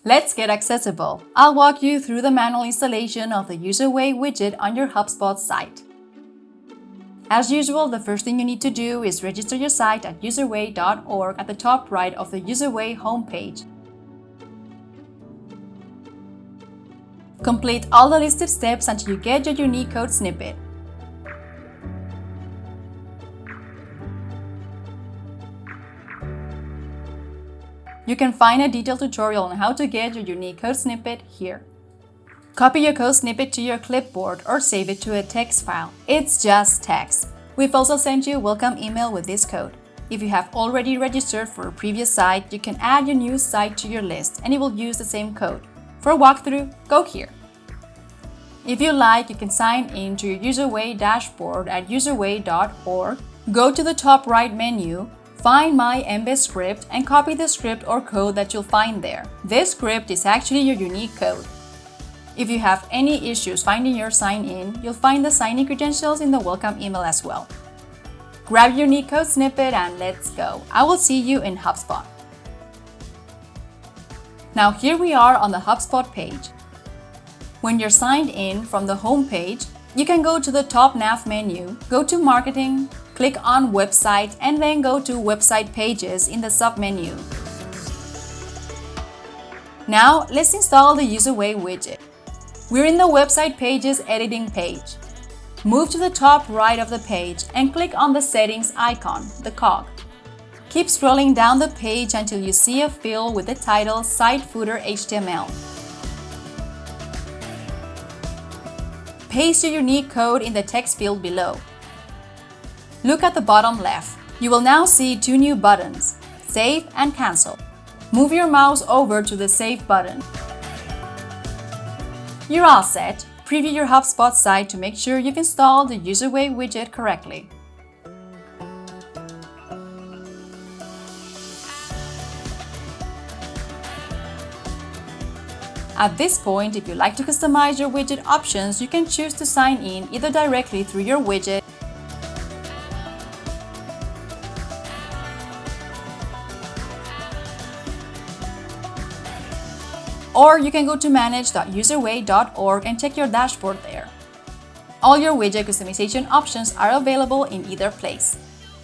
Let's get accessible. I'll walk you through the manual installation of the UserWay widget on your Hubspot site. As usual, the first thing you need to do is register your site at userway.org at the top right of the UserWay homepage. Complete all the listed steps until you get your unique code snippet. You can find a detailed tutorial on how to get your unique code snippet here. Copy your code snippet to your clipboard or save it to a text file. It's just text. We've also sent you a welcome email with this code. If you have already registered for a previous site, you can add your new site to your list and it will use the same code. For a walkthrough, go here. If you like, you can sign in to your UserWay dashboard at userway.org. Go to the top right menu, find My Embed script and copy the script or code that you'll find there. This script is actually your unique code. If you have any issues finding your sign-in, you'll find the sign-in credentials in the welcome email as well. Grab your unique code snippet and let's go. I will see you in Hubspot. Now here we are on the Hubspot page. When you're signed in from the home page, you can go to the top nav menu, go to Marketing, click on Website, and then go to Website Pages in the sub-menu. Now, let's install the UserWay widget. We're in the Website Pages editing page. Move to the top right of the page and click on the Settings icon, the cog. Keep scrolling down the page until you see a field with the title Site Footer HTML. Paste your unique code in the text field below. Look at the bottom left. You will now see two new buttons, Save and Cancel. Move your mouse over to the Save button. You're all set. Preview your Hubspot site to make sure you've installed the UserWay widget correctly. At this point, if you like to customize your widget options, you can choose to sign in either directly through your widget or you can go to manage.userway.org and check your dashboard there. All your widget customization options are available in either place.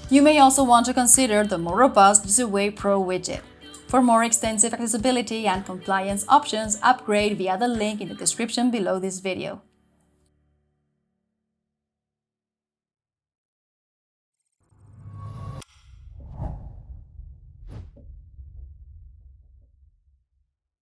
You may also want to consider the more robust UserWay Pro widget. For more extensive accessibility and compliance options, upgrade via the link in the description below this video.